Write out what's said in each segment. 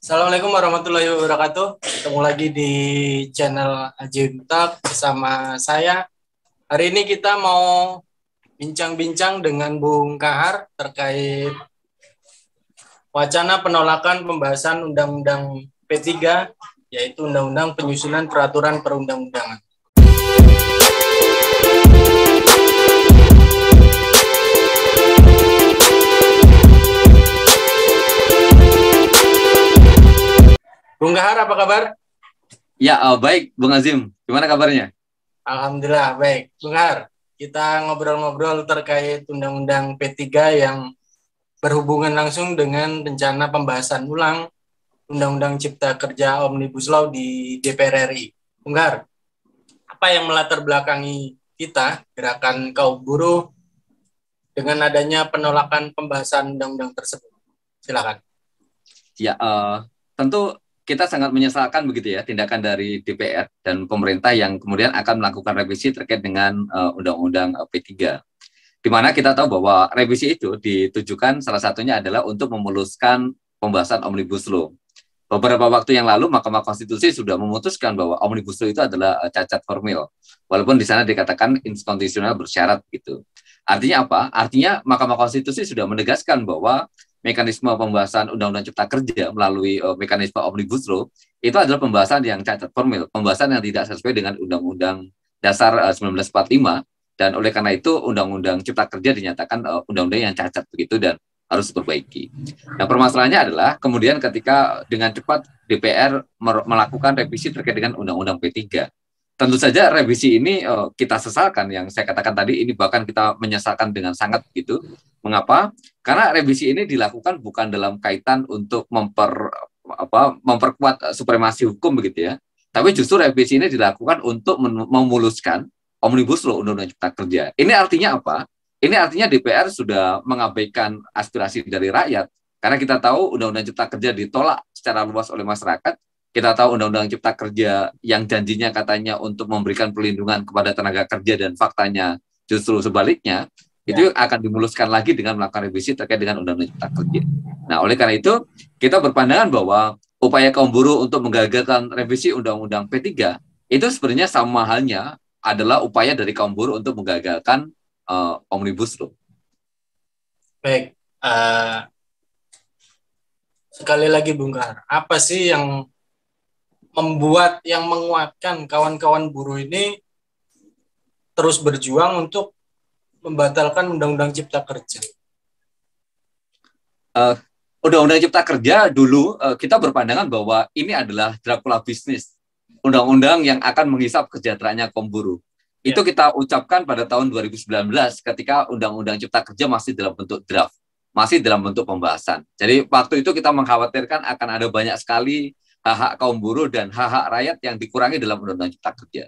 Assalamualaikum warahmatullahi wabarakatuh. Ketemu lagi di channel Ajimtak bersama saya. Hari ini kita mau bincang-bincang dengan Bung Kahar terkait wacana penolakan pembahasan Undang-Undang P3, yaitu Undang-Undang Penyusunan Peraturan Perundang-Undangan. Bung Kahar, apa kabar? Ya, baik, Bung Azim. Gimana kabarnya? Alhamdulillah, baik. Bung Kahar, kita ngobrol-ngobrol terkait Undang-Undang P3 yang berhubungan langsung dengan rencana pembahasan ulang Undang-Undang Cipta Kerja Omnibus Law di DPR RI. Bung Kahar, apa yang melatar belakangi kita, gerakan kaum buruh, dengan adanya penolakan pembahasan undang-undang tersebut? Silakan. Ya, tentu kita sangat menyesalkan begitu ya tindakan dari DPR dan pemerintah yang kemudian akan melakukan revisi terkait dengan Undang-Undang P3. Di mana kita tahu bahwa revisi itu ditujukan salah satunya adalah untuk memuluskan pembahasan Omnibus Law. Beberapa waktu yang lalu Mahkamah Konstitusi sudah memutuskan bahwa Omnibus Law itu adalah cacat formil, walaupun di sana dikatakan inkonstitusional bersyarat gitu. Artinya apa? Artinya Mahkamah Konstitusi sudah menegaskan bahwa mekanisme pembahasan Undang-Undang Cipta Kerja melalui mekanisme Omnibus Law itu adalah pembahasan yang cacat formil, pembahasan yang tidak sesuai dengan Undang-Undang Dasar 1945, dan oleh karena itu Undang-Undang Cipta Kerja dinyatakan undang-undang yang cacat begitu dan harus diperbaiki. Nah, permasalahannya adalah kemudian ketika dengan cepat DPR melakukan revisi terkait dengan Undang-Undang P3. Tentu saja revisi ini kita sesalkan, yang saya katakan tadi ini bahkan kita menyesalkan dengan sangat begitu. Mengapa? Karena revisi ini dilakukan bukan dalam kaitan untuk memperkuat supremasi hukum begitu ya. Tapi justru revisi ini dilakukan untuk memuluskan Omnibus Law Undang-Undang Cipta Kerja. Ini artinya apa? Ini artinya DPR sudah mengabaikan aspirasi dari rakyat. Karena kita tahu Undang-Undang Cipta Kerja ditolak secara luas oleh masyarakat. Kita tahu Undang-Undang Cipta Kerja yang janjinya katanya untuk memberikan perlindungan kepada tenaga kerja dan faktanya justru sebaliknya, itu akan dimuluskan lagi dengan melakukan revisi terkait dengan Undang-Undang Cipta Kerja. Nah, oleh karena itu, kita berpandangan bahwa upaya kaum buruh untuk menggagalkan revisi Undang-Undang P3 itu sebenarnya sama halnya adalah upaya dari kaum buruh untuk menggagalkan Omnibus Law. Baik, sekali lagi Bung Kahar, apa sih yang menguatkan kawan-kawan buruh ini terus berjuang untuk membatalkan Undang-Undang Cipta Kerja? Undang-Undang Cipta Kerja dulu kita berpandangan bahwa ini adalah Dracula bisnis, undang-undang yang akan menghisap kesejahteraannya kaum buruh. Itu kita ucapkan pada tahun 2019 ketika Undang-Undang Cipta Kerja masih dalam bentuk draft, masih dalam bentuk pembahasan. Jadi waktu itu kita mengkhawatirkan akan ada banyak sekali hak-hak kaum buruh dan hak-hak rakyat yang dikurangi dalam Undang-Undang Cipta Kerja.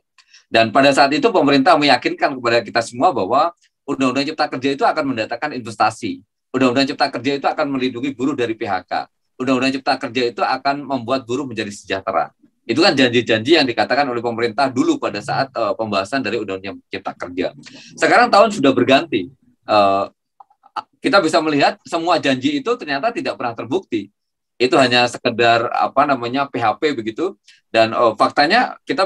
Dan pada saat itu pemerintah meyakinkan kepada kita semua bahwa Undang-Undang Cipta Kerja itu akan mendatangkan investasi. Undang-Undang Cipta Kerja itu akan melindungi buruh dari PHK. Undang-Undang Cipta Kerja itu akan membuat buruh menjadi sejahtera. Itu kan janji-janji yang dikatakan oleh pemerintah dulu pada saat pembahasan dari Undang-Undang Cipta Kerja. Sekarang tahun sudah berganti. Kita bisa melihat semua janji itu ternyata tidak pernah terbukti. Itu hanya sekedar PHP begitu, dan faktanya kita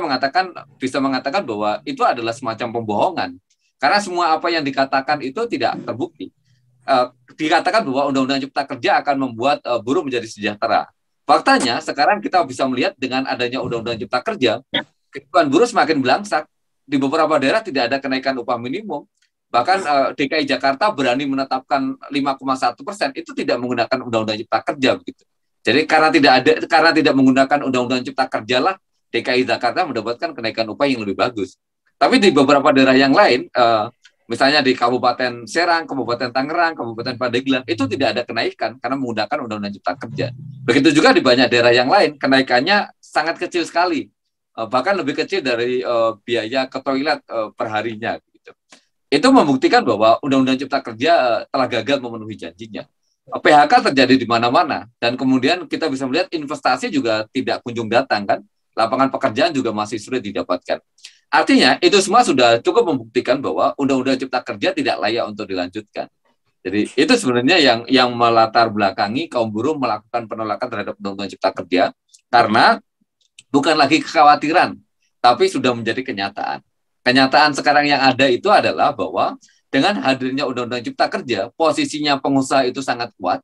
bisa mengatakan bahwa itu adalah semacam pembohongan karena semua apa yang dikatakan itu tidak terbukti. Dikatakan bahwa Undang-Undang Cipta Kerja akan membuat buruh menjadi sejahtera. Faktanya sekarang kita bisa melihat dengan adanya Undang-Undang Cipta Kerja, kehidupan buruh semakin belangsak. Di beberapa daerah tidak ada kenaikan upah minimum. Bahkan DKI Jakarta berani menetapkan 5,1%, itu tidak menggunakan Undang-Undang Cipta Kerja begitu. Jadi karena tidak menggunakan Undang-Undang Cipta Kerja lah DKI Jakarta mendapatkan kenaikan upah yang lebih bagus. Tapi di beberapa daerah yang lain, misalnya di Kabupaten Serang, Kabupaten Tangerang, Kabupaten Pandeglang, itu tidak ada kenaikan karena menggunakan Undang-Undang Cipta Kerja. Begitu juga di banyak daerah yang lain, kenaikannya sangat kecil sekali, bahkan lebih kecil dari biaya ke toilet perharinya. Gitu. Itu membuktikan bahwa Undang-Undang Cipta Kerja telah gagal memenuhi janjinya. PHK terjadi di mana-mana, dan kemudian kita bisa melihat investasi juga tidak kunjung datang kan, lapangan pekerjaan juga masih sulit didapatkan. Artinya itu semua sudah cukup membuktikan bahwa Undang-Undang Cipta Kerja tidak layak untuk dilanjutkan. Jadi itu sebenarnya yang melatar belakangi kaum buruh melakukan penolakan terhadap Undang-Undang Cipta Kerja, karena bukan lagi kekhawatiran, tapi sudah menjadi kenyataan. Kenyataan sekarang yang ada itu adalah bahwa dengan hadirnya Undang-Undang Cipta Kerja, posisinya pengusaha itu sangat kuat,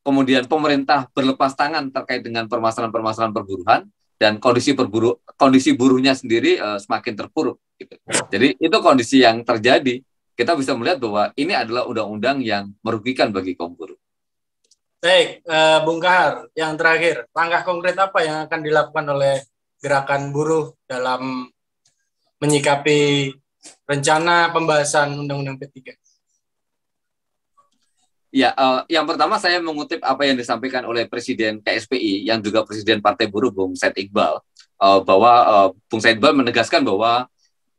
kemudian pemerintah berlepas tangan terkait dengan permasalahan-permasalahan perburuhan, dan kondisi buruhnya sendiri semakin terpuruk. Gitu. Jadi itu kondisi yang terjadi. Kita bisa melihat bahwa ini adalah undang-undang yang merugikan bagi kaum buruh. Baik, Bung Kahar, yang terakhir, langkah konkret apa yang akan dilakukan oleh gerakan buruh dalam menyikapi rencana pembahasan Undang-Undang P3? Ya, yang pertama saya mengutip apa yang disampaikan oleh Presiden KSPI yang juga Presiden Partai Buruh Bung Said Iqbal, bahwa Bung Said Iqbal menegaskan bahwa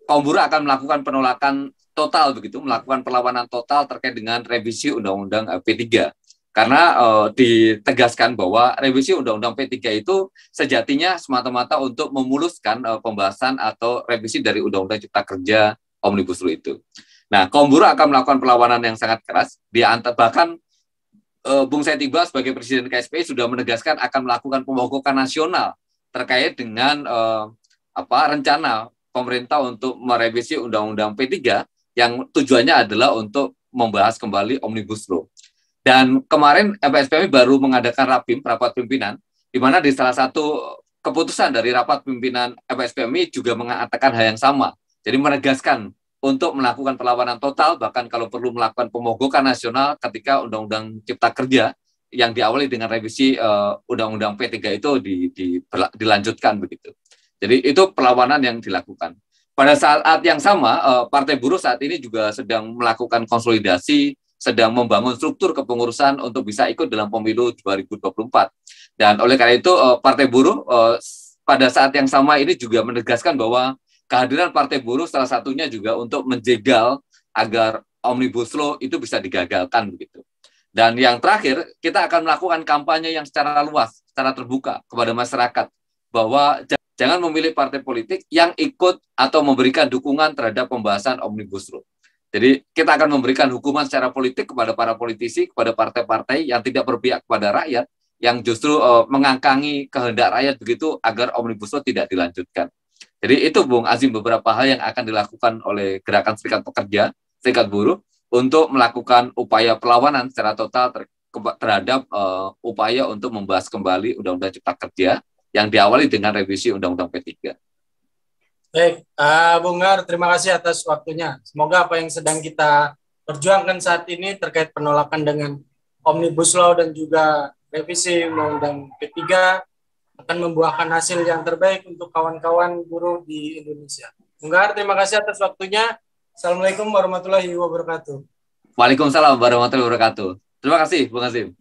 kaum buruh akan melakukan penolakan total begitu, melakukan perlawanan total terkait dengan revisi Undang-Undang P3. Karena ditegaskan bahwa revisi Undang-Undang P3 itu sejatinya semata-mata untuk memuluskan pembahasan atau revisi dari Undang-Undang Cipta Kerja Omnibus Law itu. Nah, kaum buruh akan melakukan perlawanan yang sangat keras. Bahkan Bung Said Iqbal sebagai Presiden KSPI sudah menegaskan akan melakukan pemogokan nasional terkait dengan rencana pemerintah untuk merevisi Undang-Undang P3 yang tujuannya adalah untuk membahas kembali Omnibus Law. Dan kemarin MPSPMI baru mengadakan rapat pimpinan, di mana di salah satu keputusan dari rapat pimpinan MPSPMI juga mengatakan hal yang sama. Jadi menegaskan untuk melakukan perlawanan total, bahkan kalau perlu melakukan pemogokan nasional ketika Undang-Undang Cipta Kerja yang diawali dengan revisi Undang-Undang P3 itu dilanjutkan begitu. Jadi itu perlawanan yang dilakukan. Pada saat yang sama, Partai Buruh saat ini juga sedang melakukan konsolidasi, sedang membangun struktur kepengurusan untuk bisa ikut dalam pemilu 2024. Dan oleh karena itu, Partai Buruh pada saat yang sama ini juga menegaskan bahwa kehadiran Partai Buruh salah satunya juga untuk menjegal agar Omnibus Law itu bisa digagalkan begitu. Dan yang terakhir, kita akan melakukan kampanye yang secara luas, secara terbuka kepada masyarakat bahwa jangan memilih partai politik yang ikut atau memberikan dukungan terhadap pembahasan Omnibus Law. Jadi kita akan memberikan hukuman secara politik kepada para politisi, kepada partai-partai yang tidak berpihak kepada rakyat, yang justru mengangkangi kehendak rakyat begitu agar Omnibus Law tidak dilanjutkan. Jadi itu Bung Azim beberapa hal yang akan dilakukan oleh Gerakan Serikat Pekerja, Serikat Buruh untuk melakukan upaya perlawanan secara total terhadap upaya untuk membahas kembali Undang-Undang Cipta Kerja yang diawali dengan revisi Undang-Undang P3. Baik, Bung Kahar, terima kasih atas waktunya. Semoga apa yang sedang kita perjuangkan saat ini terkait penolakan dengan Omnibus Law dan juga revisi Undang-Undang P3 akan membuahkan hasil yang terbaik untuk kawan-kawan buruh di Indonesia. Bung Kahar, terima kasih atas waktunya. Assalamualaikum warahmatullahi wabarakatuh. Waalaikumsalam warahmatullahi wabarakatuh. Terima kasih, Bung Azim.